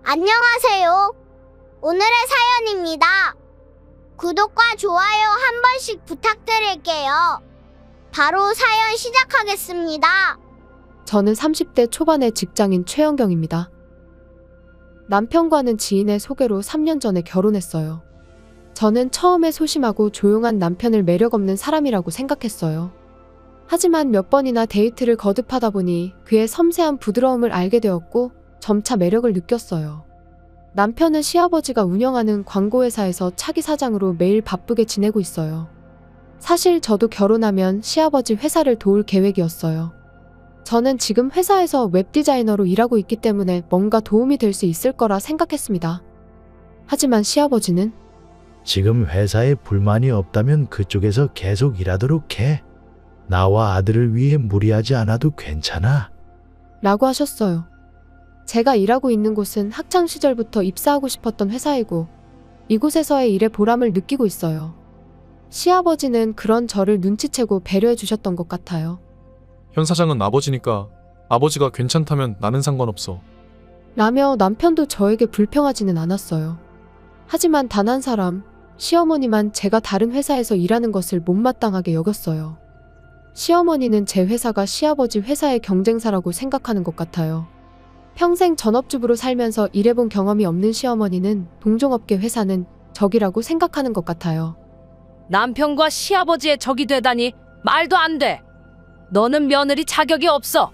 안녕하세요. 오늘의 사연입니다. 구독과 좋아요 한 번씩 부탁드릴게요. 바로 사연 시작하겠습니다. 저는 30대 초반의 직장인 최영경입니다. 남편과는 지인의 소개로 3년 전에 결혼했어요. 저는 처음에 소심하고 조용한 남편을 매력 없는 사람이라고 생각했어요. 하지만 몇 번이나 데이트를 거듭하다 보니 그의 섬세한 부드러움을 알게 되었고 점차 매력을 느꼈어요. 남편은 시아버지가 운영하는 광고회사에서 차기 사장으로 매일 바쁘게 지내고 있어요. 사실 저도 결혼하면 시아버지 회사를 도울 계획이었어요. 저는 지금 회사에서 웹디자이너로 일하고 있기 때문에 뭔가 도움이 될 수 있을 거라 생각했습니다. 하지만 시아버지는 지금 회사에 불만이 없다면 그쪽에서 계속 일하도록 해. 나와 아들을 위해 무리하지 않아도 괜찮아. 라고 하셨어요. 제가 일하고 있는 곳은 학창시절부터 입사하고 싶었던 회사이고 이곳에서의 일에 보람을 느끼고 있어요. 시아버지는 그런 저를 눈치채고 배려해 주셨던 것 같아요. 현 사장은 아버지니까 아버지가 괜찮다면 나는 상관없어. 라며 남편도 저에게 불평하지는 않았어요. 하지만 단 한 사람, 시어머니만 제가 다른 회사에서 일하는 것을 못마땅하게 여겼어요. 시어머니는 제 회사가 시아버지 회사의 경쟁사라고 생각하는 것 같아요. 평생 전업주부로 살면서 일해본 경험이 없는 시어머니는 동종업계 회사는 적이라고 생각하는 것 같아요. 남편과 시아버지의 적이 되다니 말도 안 돼. 너는 며느리 자격이 없어.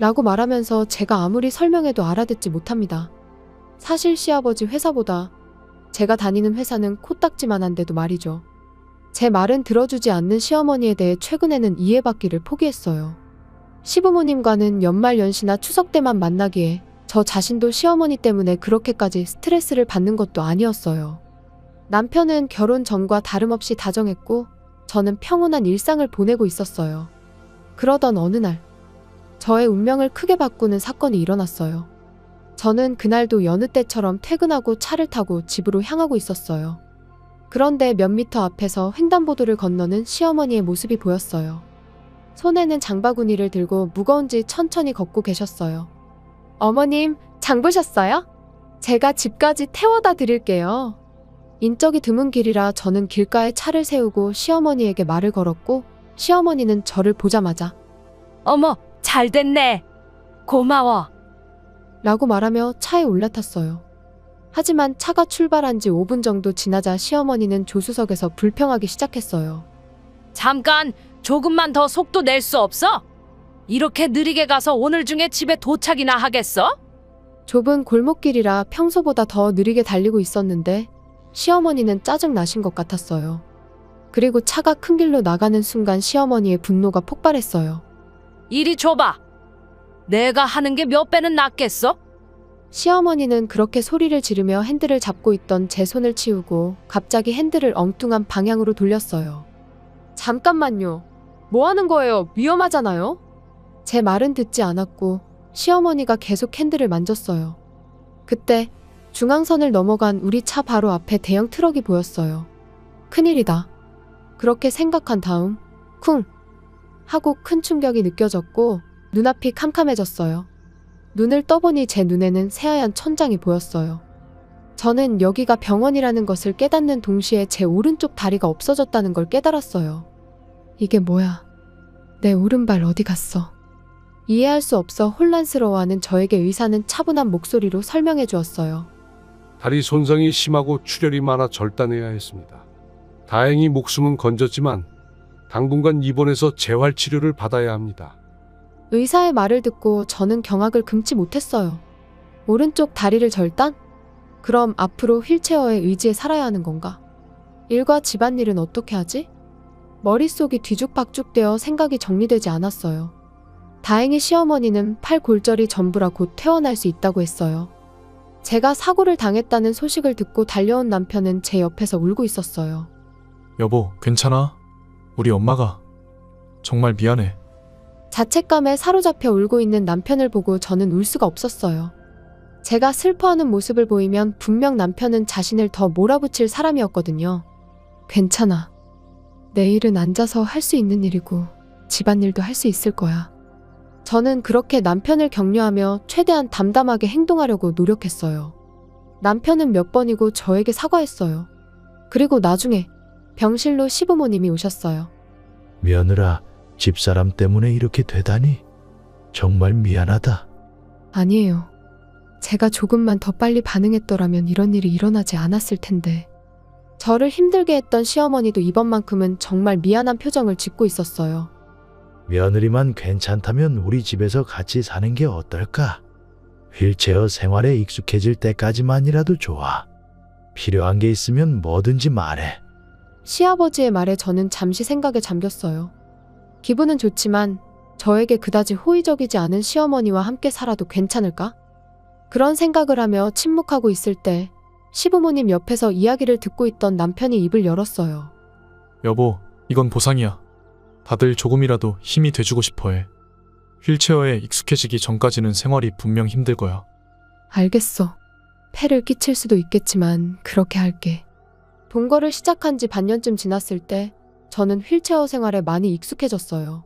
라고 말하면서 제가 아무리 설명해도 알아듣지 못합니다. 사실 시아버지 회사보다 제가 다니는 회사는 코딱지만한데도 말이죠. 제 말은 들어주지 않는 시어머니에 대해 최근에는 이해받기를 포기했어요. 시부모님과는 연말 연시나 추석 때만 만나기에 저 자신도 시어머니 때문에 그렇게까지 스트레스를 받는 것도 아니었어요. 남편은 결혼 전과 다름없이 다정했고 저는 평온한 일상을 보내고 있었어요. 그러던 어느 날 저의 운명을 크게 바꾸는 사건이 일어났어요. 저는 그날도 여느 때처럼 퇴근하고 차를 타고 집으로 향하고 있었어요. 그런데 몇 미터 앞에서 횡단보도를 건너는 시어머니의 모습이 보였어요. 손에는 장바구니를 들고 무거운지 천천히 걷고 계셨어요. 어머님, 장 보셨어요? 제가 집까지 태워다 드릴게요. 인적이 드문 길이라 저는 길가에 차를 세우고 시어머니에게 말을 걸었고 시어머니는 저를 보자마자 어머, 잘 됐네. 고마워. 라고 말하며 차에 올라탔어요. 하지만 차가 출발한 지 5분 정도 지나자 시어머니는 조수석에서 불평하기 시작했어요. 잠깐, 조금만 더 속도 낼 수 없어? 이렇게 느리게 가서 오늘 중에 집에 도착이나 하겠어? 좁은 골목길이라 평소보다 더 느리게 달리고 있었는데 시어머니는 짜증 나신 것 같았어요. 그리고 차가 큰 길로 나가는 순간 시어머니의 분노가 폭발했어요. 이리 줘봐. 내가 하는 게 몇 배는 낫겠어? 시어머니는 그렇게 소리를 지르며 핸들을 잡고 있던 제 손을 치우고 갑자기 핸들을 엉뚱한 방향으로 돌렸어요. 잠깐만요. 뭐 하는 거예요? 위험하잖아요? 제 말은 듣지 않았고 시어머니가 계속 핸들을 만졌어요. 그때 중앙선을 넘어간 우리 차 바로 앞에 대형 트럭이 보였어요. 큰일이다. 그렇게 생각한 다음 쿵 하고 큰 충격이 느껴졌고 눈앞이 캄캄해졌어요. 눈을 떠보니 제 눈에는 새하얀 천장이 보였어요. 저는 여기가 병원이라는 것을 깨닫는 동시에 제 오른쪽 다리가 없어졌다는 걸 깨달았어요. 이게 뭐야? 내 오른발 어디 갔어? 이해할 수 없어 혼란스러워하는 저에게 의사는 차분한 목소리로 설명해 주었어요. 다리 손상이 심하고 출혈이 많아 절단해야 했습니다. 다행히 목숨은 건졌지만 당분간 입원해서 재활 치료를 받아야 합니다. 의사의 말을 듣고 저는 경악을 금치 못했어요. 오른쪽 다리를 절단? 그럼 앞으로 휠체어에 의지해 살아야 하는 건가? 일과 집안일은 어떻게 하지? 머릿속이 뒤죽박죽되어 생각이 정리되지 않았어요. 다행히 시어머니는 팔 골절이 전부라 곧 퇴원할 수 있다고 했어요. 제가 사고를 당했다는 소식을 듣고 달려온 남편은 제 옆에서 울고 있었어요. 여보, 괜찮아? 우리 엄마가 정말 미안해. 자책감에 사로잡혀 울고 있는 남편을 보고 저는 울 수가 없었어요. 제가 슬퍼하는 모습을 보이면 분명 남편은 자신을 더 몰아붙일 사람이었거든요. 괜찮아. 내일은 앉아서 할 수 있는 일이고 집안일도 할 수 있을 거야. 저는 그렇게 남편을 격려하며 최대한 담담하게 행동하려고 노력했어요. 남편은 몇 번이고 저에게 사과했어요. 그리고 나중에 병실로 시부모님이 오셨어요. 며느라, 집사람 때문에 이렇게 되다니. 정말 미안하다. 아니에요. 제가 조금만 더 빨리 반응했더라면 이런 일이 일어나지 않았을 텐데. 저를 힘들게 했던 시어머니도 이번만큼은 정말 미안한 표정을 짓고 있었어요. 며느리만 괜찮다면 우리 집에서 같이 사는 게 어떨까? 휠체어 생활에 익숙해질 때까지만이라도 좋아. 필요한 게 있으면 뭐든지 말해. 시아버지의 말에 저는 잠시 생각에 잠겼어요. 기분은 좋지만 저에게 그다지 호의적이지 않은 시어머니와 함께 살아도 괜찮을까? 그런 생각을 하며 침묵하고 있을 때 시부모님 옆에서 이야기를 듣고 있던 남편이 입을 열었어요. 여보, 이건 보상이야. 다들 조금이라도 힘이 돼주고 싶어 해. 휠체어에 익숙해지기 전까지는 생활이 분명 힘들 거야. 알겠어. 폐를 끼칠 수도 있겠지만 그렇게 할게. 동거를 시작한 지 반년쯤 지났을 때 저는 휠체어 생활에 많이 익숙해졌어요.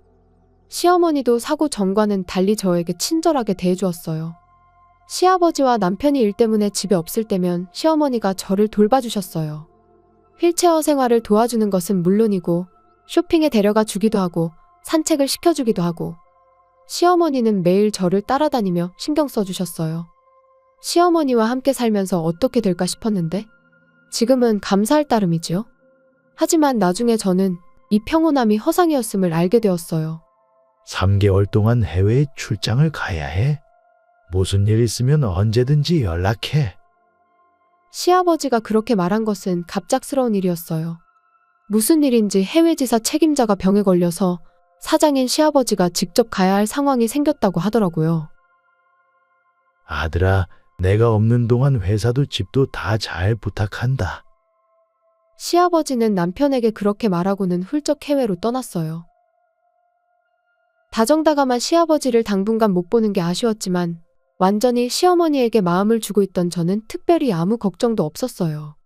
시어머니도 사고 전과는 달리 저에게 친절하게 대해주었어요. 시아버지와 남편이 일 때문에 집에 없을 때면 시어머니가 저를 돌봐주셨어요. 휠체어 생활을 도와주는 것은 물론이고 쇼핑에 데려가 주기도 하고 산책을 시켜주기도 하고 시어머니는 매일 저를 따라다니며 신경 써주셨어요. 시어머니와 함께 살면서 어떻게 될까 싶었는데 지금은 감사할 따름이지요. 하지만 나중에 저는 이 평온함이 허상이었음을 알게 되었어요. 3개월 동안 해외에 출장을 가야 해. 무슨 일 있으면 언제든지 연락해. 시아버지가 그렇게 말한 것은 갑작스러운 일이었어요. 무슨 일인지 해외지사 책임자가 병에 걸려서 사장인 시아버지가 직접 가야 할 상황이 생겼다고 하더라고요. 아들아, 내가 없는 동안 회사도 집도 다 잘 부탁한다. 시아버지는 남편에게 그렇게 말하고는 훌쩍 해외로 떠났어요. 다정다감한 시아버지를 당분간 못 보는 게 아쉬웠지만 완전히 시어머니에게 마음을 주고 있던 저는 특별히 아무 걱정도 없었어요.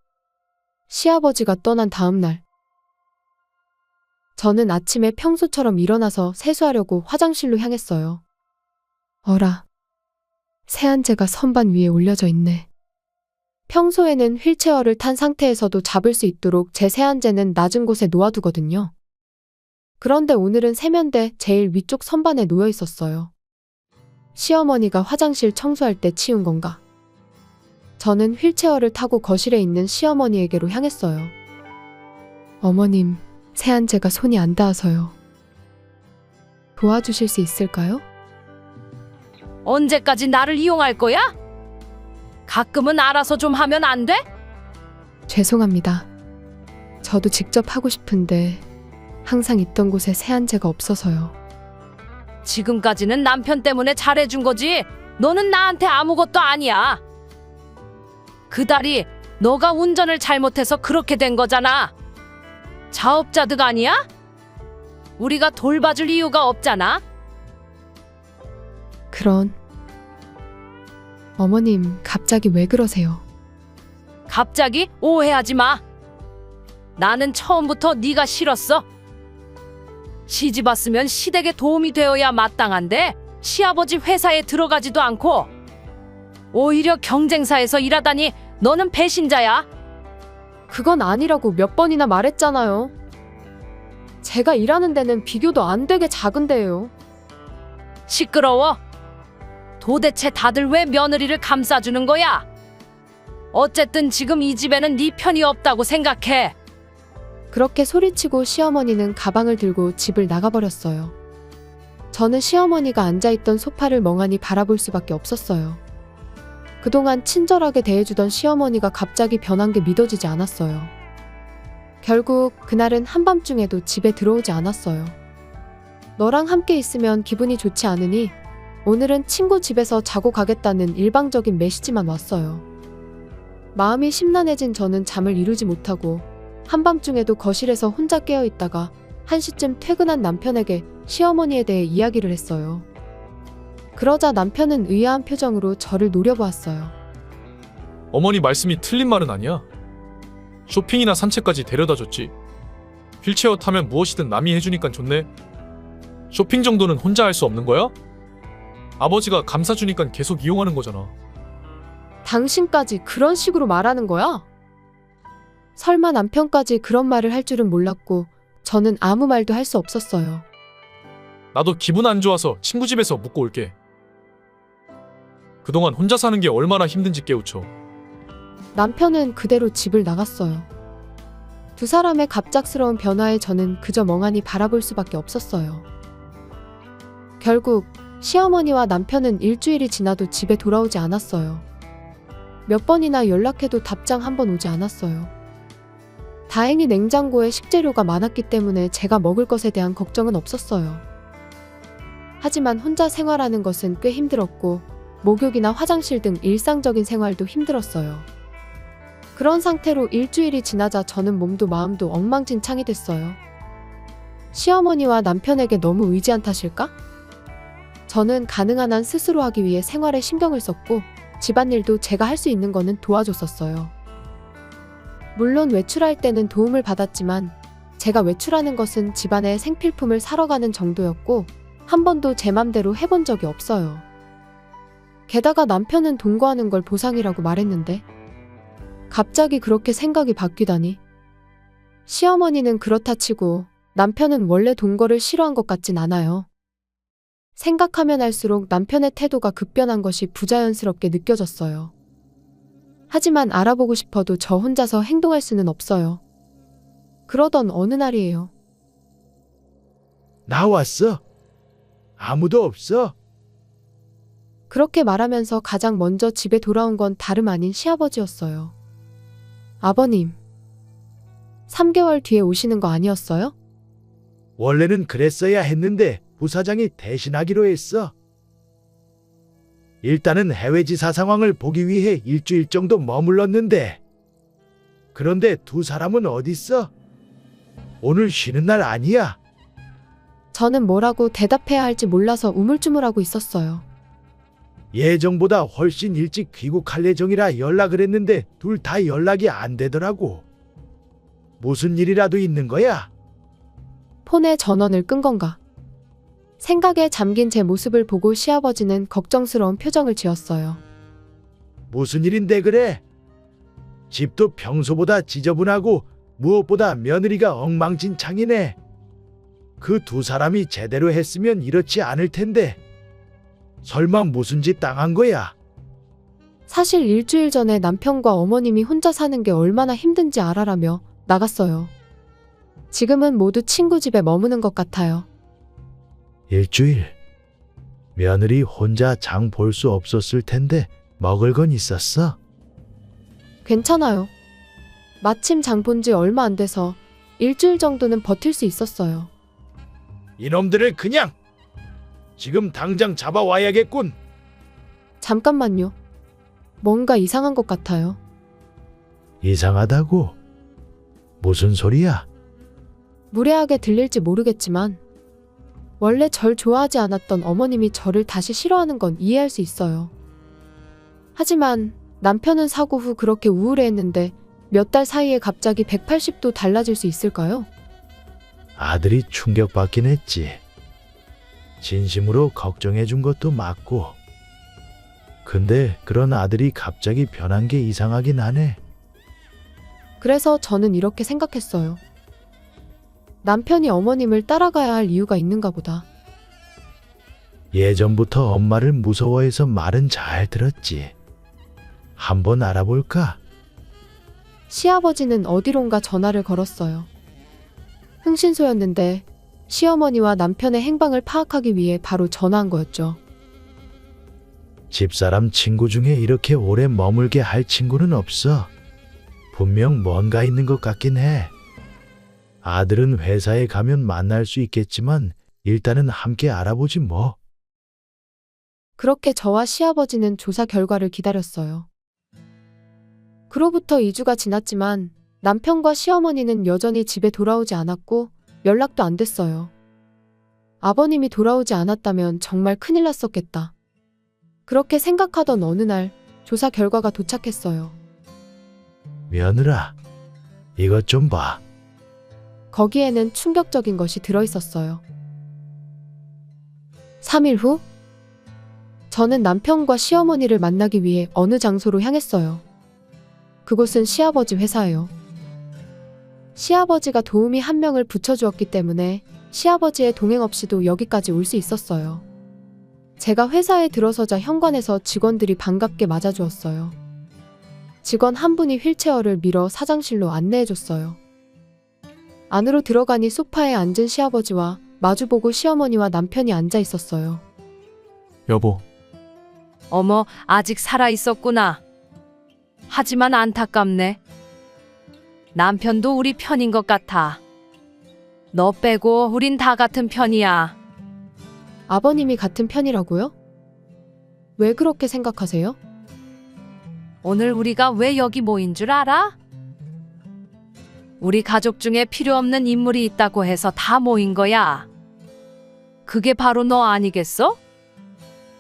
시아버지가 떠난 다음 날, 저는 아침에 평소처럼 일어나서 세수하려고 화장실로 향했어요. 어라, 세안제가 선반 위에 올려져 있네. 평소에는 휠체어를 탄 상태에서도 잡을 수 있도록 제 세안제는 낮은 곳에 놓아두거든요. 그런데 오늘은 세면대 제일 위쪽 선반에 놓여 있었어요. 시어머니가 화장실 청소할 때 치운 건가? 저는 휠체어를 타고 거실에 있는 시어머니에게로 향했어요. 어머님, 세안제가 손이 안 닿아서요. 도와주실 수 있을까요? 언제까지 나를 이용할 거야? 가끔은 알아서 좀 하면 안 돼? 죄송합니다. 저도 직접 하고 싶은데 항상 있던 곳에 세안제가 없어서요. 지금까지는 남편 때문에 잘해준 거지. 너는 나한테 아무것도 아니야. 그달이 너가 운전을 잘못해서 그렇게 된 거잖아. 자업자득 아니야? 우리가 돌봐줄 이유가 없잖아. 그런... 어머님, 갑자기 왜 그러세요? 갑자기 오해하지 마. 나는 처음부터 네가 싫었어. 시집 왔으면 시댁에 도움이 되어야 마땅한데 시아버지 회사에 들어가지도 않고 오히려 경쟁사에서 일하다니 너는 배신자야. 그건 아니라고 몇 번이나 말했잖아요. 제가 일하는 데는 비교도 안 되게 작은데요. 시끄러워. 도대체 다들 왜 며느리를 감싸주는 거야? 어쨌든 지금 이 집에는 네 편이 없다고 생각해. 그렇게 소리치고 시어머니는 가방을 들고 집을 나가버렸어요. 저는 시어머니가 앉아있던 소파를 멍하니 바라볼 수밖에 없었어요. 그동안 친절하게 대해주던 시어머니가 갑자기 변한 게 믿어지지 않았어요. 결국 그날은 한밤중에도 집에 들어오지 않았어요. 너랑 함께 있으면 기분이 좋지 않으니 오늘은 친구 집에서 자고 가겠다는 일방적인 메시지만 왔어요. 마음이 심란해진 저는 잠을 이루지 못하고 한밤중에도 거실에서 혼자 깨어있다가 1시쯤 퇴근한 남편에게 시어머니에 대해 이야기를 했어요. 그러자 남편은 의아한 표정으로 저를 노려보았어요. 어머니 말씀이 틀린 말은 아니야. 쇼핑이나 산책까지 데려다 줬지. 휠체어 타면 무엇이든 남이 해주니까 좋네. 쇼핑 정도는 혼자 할 수 없는 거야? 아버지가 감싸주니까 계속 이용하는 거잖아. 당신까지 그런 식으로 말하는 거야? 설마 남편까지 그런 말을 할 줄은 몰랐고 저는 아무 말도 할 수 없었어요. 나도 기분 안 좋아서 친구 집에서 묵고 올게. 그동안 혼자 사는 게 얼마나 힘든지 깨우쳐. 남편은 그대로 집을 나갔어요. 두 사람의 갑작스러운 변화에 저는 그저 멍하니 바라볼 수밖에 없었어요. 결국 시어머니와 남편은 일주일이 지나도 집에 돌아오지 않았어요. 몇 번이나 연락해도 답장 한 번 오지 않았어요. 다행히 냉장고에 식재료가 많았기 때문에 제가 먹을 것에 대한 걱정은 없었어요. 하지만 혼자 생활하는 것은 꽤 힘들었고 목욕이나 화장실 등 일상적인 생활도 힘들었어요. 그런 상태로 일주일이 지나자 저는 몸도 마음도 엉망진창이 됐어요. 시어머니와 남편에게 너무 의지한 탓일까? 저는 가능한 한 스스로 하기 위해 생활에 신경을 썼고 집안일도 제가 할 수 있는 거는 도와줬었어요. 물론 외출할 때는 도움을 받았지만 제가 외출하는 것은 집안의 생필품을 사러 가는 정도였고 한 번도 제 맘대로 해본 적이 없어요. 게다가 남편은 동거하는 걸 보상이라고 말했는데 갑자기 그렇게 생각이 바뀌다니. 시어머니는 그렇다 치고 남편은 원래 동거를 싫어한 것 같진 않아요. 생각하면 할수록 남편의 태도가 급변한 것이 부자연스럽게 느껴졌어요. 하지만 알아보고 싶어도 저 혼자서 행동할 수는 없어요. 그러던 어느 날이에요. 나왔어? 아무도 없어? 그렇게 말하면서 가장 먼저 집에 돌아온 건 다름 아닌 시아버지였어요. 아버님, 3개월 뒤에 오시는 거 아니었어요? 원래는 그랬어야 했는데 부사장이 대신하기로 했어. 일단은 해외 지사 상황을 보기 위해 일주일 정도 머물렀는데 그런데 두 사람은 어딨어? 오늘 쉬는 날 아니야? 저는 뭐라고 대답해야 할지 몰라서 우물쭈물하고 있었어요. 예정보다 훨씬 일찍 귀국할 예정이라 연락을 했는데 둘 다 연락이 안 되더라고. 무슨 일이라도 있는 거야? 폰에 전원을 끈 건가? 생각에 잠긴 제 모습을 보고 시아버지는 걱정스러운 표정을 지었어요. 무슨 일인데 그래? 집도 평소보다 지저분하고 무엇보다 며느리가 엉망진창이네. 그 두 사람이 제대로 했으면 이렇지 않을 텐데. 설마 무슨 짓 당한 거야? 사실 일주일 전에 남편과 어머님이 혼자 사는 게 얼마나 힘든지 알아라며 나갔어요. 지금은 모두 친구 집에 머무는 것 같아요. 일주일. 며느리 혼자 장 볼 수 없었을 텐데 먹을 건 있었어? 괜찮아요. 마침 장 본 지 얼마 안 돼서 일주일 정도는 버틸 수 있었어요. 이놈들을 그냥 지금 당장 잡아와야겠군. 잠깐만요. 뭔가 이상한 것 같아요. 이상하다고? 무슨 소리야? 무례하게 들릴지 모르겠지만 원래 절 좋아하지 않았던 어머님이 저를 다시 싫어하는 건 이해할 수 있어요. 하지만 남편은 사고 후 그렇게 우울해했는데 몇 달 사이에 갑자기 180도 달라질 수 있을까요? 아들이 충격받긴 했지. 진심으로 걱정해 준 것도 맞고. 근데 그런 아들이 갑자기 변한 게 이상하긴 하네. 그래서 저는 이렇게 생각했어요. 남편이 어머님을 따라가야 할 이유가 있는가 보다. 예전부터 엄마를 무서워해서 말은 잘 들었지. 한번 알아볼까? 시아버지는 어디론가 전화를 걸었어요. 흥신소였는데 시어머니와 남편의 행방을 파악하기 위해 바로 전화한 거였죠. 집사람 친구 중에 이렇게 오래 머물게 할 친구는 없어. 분명 뭔가 있는 것 같긴 해. 아들은 회사에 가면 만날 수 있겠지만 일단은 함께 알아보지 뭐. 그렇게 저와 시아버지는 조사 결과를 기다렸어요. 그로부터 2주가 지났지만 남편과 시어머니는 여전히 집에 돌아오지 않았고 연락도 안 됐어요. 아버님이 돌아오지 않았다면 정말 큰일 났었겠다. 그렇게 생각하던 어느 날 조사 결과가 도착했어요. 며느라, 이것 좀 봐. 거기에는 충격적인 것이 들어있었어요. 3일 후 저는 남편과 시어머니를 만나기 위해 어느 장소로 향했어요. 그곳은 시아버지 회사예요. 시아버지가 도우미 한 명을 붙여주었기 때문에 시아버지의 동행 없이도 여기까지 올 수 있었어요. 제가 회사에 들어서자 현관에서 직원들이 반갑게 맞아주었어요. 직원 한 분이 휠체어를 밀어 사장실로 안내해줬어요. 안으로 들어가니 소파에 앉은 시아버지와 마주보고 시어머니와 남편이 앉아 있었어요. 여보, 어머, 아직 살아 있었구나. 하지만 안타깝네. 남편도 우리 편인 것 같아. 너 빼고 우린 다 같은 편이야. 아버님이 같은 편이라고요? 왜 그렇게 생각하세요? 오늘 우리가 왜 여기 모인 줄 알아? 우리 가족 중에 필요 없는 인물이 있다고 해서 다 모인 거야. 그게 바로 너 아니겠어?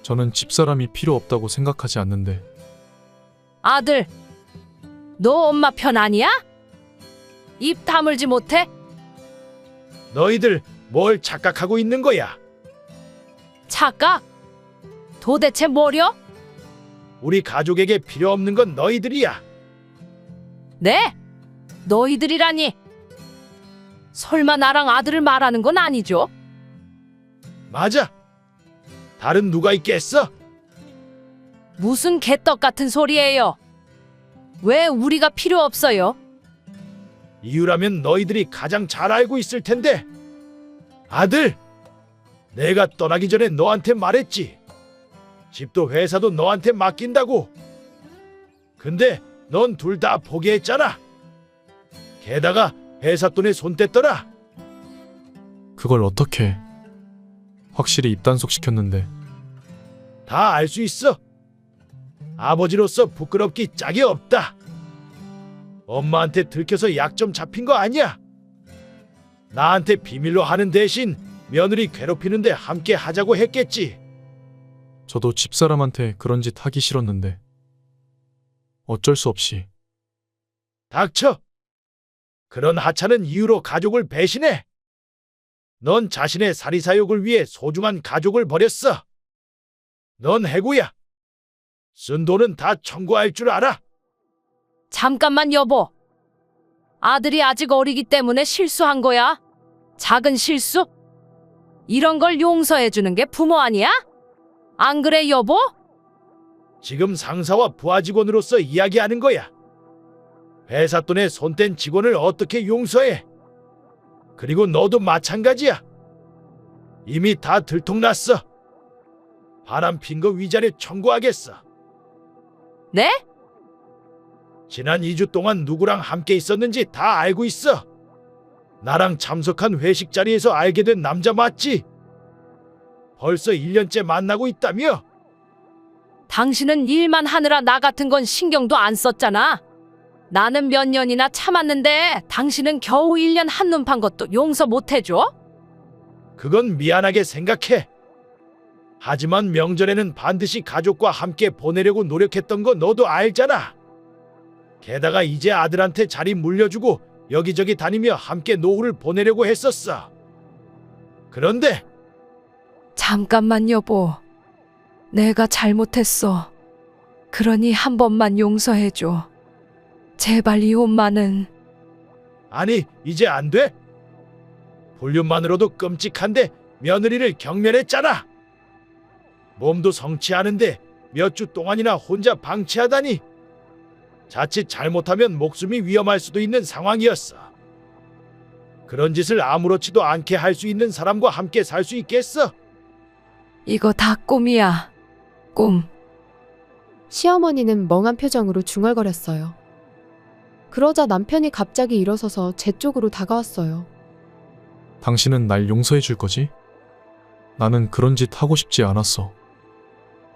저는 집사람이 필요 없다고 생각하지 않는데 아들, 너 엄마 편 아니야? 입 다물지 못해? 너희들 뭘 착각하고 있는 거야? 착각? 도대체 뭐려? 우리 가족에게 필요 없는 건 너희들이야. 네? 너희들이라니? 설마 나랑 아들을 말하는 건 아니죠? 맞아. 다른 누가 있겠어? 무슨 개떡 같은 소리예요? 왜 우리가 필요 없어요? 이유라면 너희들이 가장 잘 알고 있을 텐데. 아들, 내가 떠나기 전에 너한테 말했지. 집도 회사도 너한테 맡긴다고. 근데 넌 둘 다 포기했잖아. 게다가 회사 돈에 손 뗐더라. 그걸 어떻게 확실히 입단속 시켰는데 다 알 수 있어. 아버지로서 부끄럽기 짝이 없다. 엄마한테 들켜서 약점 잡힌 거 아니야. 나한테 비밀로 하는 대신 며느리 괴롭히는데 함께 하자고 했겠지. 저도 집사람한테 그런 짓 하기 싫었는데 어쩔 수 없이. 닥쳐. 그런 하찮은 이유로 가족을 배신해. 넌 자신의 사리사욕을 위해 소중한 가족을 버렸어. 넌 해고야. 쓴 돈은 다 청구할 줄 알아. 잠깐만 여보. 아들이 아직 어리기 때문에 실수한 거야. 작은 실수? 이런 걸 용서해 주는 게 부모 아니야? 안 그래 여보? 지금 상사와 부하 직원으로서 이야기하는 거야. 회사 돈에 손 뗀 직원을 어떻게 용서해? 그리고 너도 마찬가지야. 이미 다 들통났어. 바람 핀 거 위자료 청구하겠어. 네? 지난 2주 동안 누구랑 함께 있었는지 다 알고 있어. 나랑 참석한 회식 자리에서 알게 된 남자 맞지? 벌써 1년째 만나고 있다며? 당신은 일만 하느라 나 같은 건 신경도 안 썼잖아. 나는 몇 년이나 참았는데 당신은 겨우 1년 한눈 판 것도 용서 못 해줘? 그건 미안하게 생각해. 하지만 명절에는 반드시 가족과 함께 보내려고 노력했던 거 너도 알잖아. 게다가 이제 아들한테 자리 물려주고 여기저기 다니며 함께 노후를 보내려고 했었어. 그런데 잠깐만 여보. 내가 잘못했어. 그러니 한 번만 용서해줘. 제발 이혼만은. 아니, 이제 안 돼? 볼륨만으로도 끔찍한데 며느리를 경멸했잖아. 몸도 성취하는데 몇 주 동안이나 혼자 방치하다니. 자칫 잘못하면 목숨이 위험할 수도 있는 상황이었어. 그런 짓을 아무렇지도 않게 할 수 있는 사람과 함께 살 수 있겠어? 이거 다 꿈이야. 꿈. 시어머니는 멍한 표정으로 중얼거렸어요. 그러자 남편이 갑자기 일어서서 제 쪽으로 다가왔어요. 당신은 날 용서해 줄 거지? 나는 그런 짓 하고 싶지 않았어.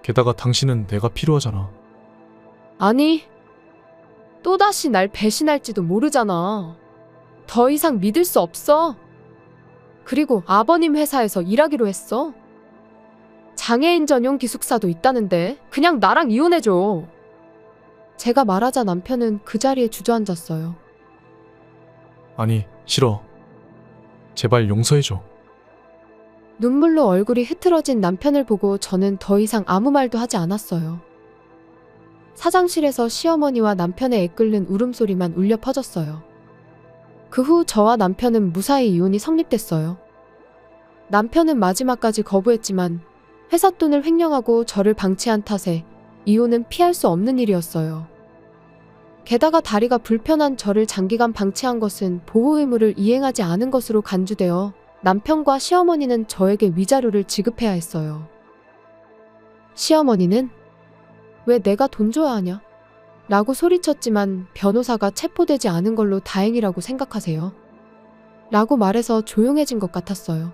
게다가 당신은 내가 필요하잖아. 아니, 또다시 날 배신할지도 모르잖아. 더 이상 믿을 수 없어. 그리고 아버님 회사에서 일하기로 했어. 장애인 전용 기숙사도 있다는데 그냥 나랑 이혼해줘. 제가 말하자 남편은 그 자리에 주저앉았어요. 아니, 싫어. 제발 용서해 줘. 눈물로 얼굴이 흐트러진 남편을 보고 저는 더 이상 아무 말도 하지 않았어요. 사장실에서 시어머니와 남편의 애끓는 울음소리만 울려 퍼졌어요. 그 후 저와 남편은 무사히 이혼이 성립됐어요. 남편은 마지막까지 거부했지만 회사 돈을 횡령하고 저를 방치한 탓에 이혼은 피할 수 없는 일이었어요. 게다가 다리가 불편한 저를 장기간 방치한 것은 보호 의무를 이행하지 않은 것으로 간주되어 남편과 시어머니는 저에게 위자료를 지급해야 했어요. 시어머니는 왜 내가 돈 줘야 하냐? 라고 소리쳤지만 변호사가 체포되지 않은 걸로 다행이라고 생각하세요. 라고 말해서 조용해진 것 같았어요.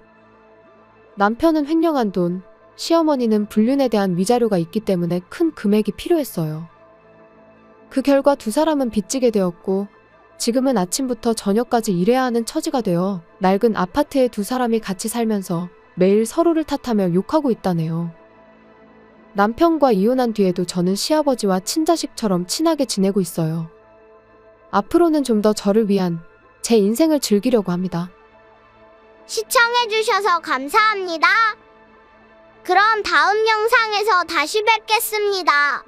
남편은 횡령한 돈, 시어머니는 불륜에 대한 위자료가 있기 때문에 큰 금액이 필요했어요. 그 결과 두 사람은 빚지게 되었고 지금은 아침부터 저녁까지 일해야 하는 처지가 되어 낡은 아파트에 두 사람이 같이 살면서 매일 서로를 탓하며 욕하고 있다네요. 남편과 이혼한 뒤에도 저는 시아버지와 친자식처럼 친하게 지내고 있어요. 앞으로는 좀 더 저를 위한 제 인생을 즐기려고 합니다. 시청해주셔서 감사합니다. 그럼 다음 영상에서 다시 뵙겠습니다.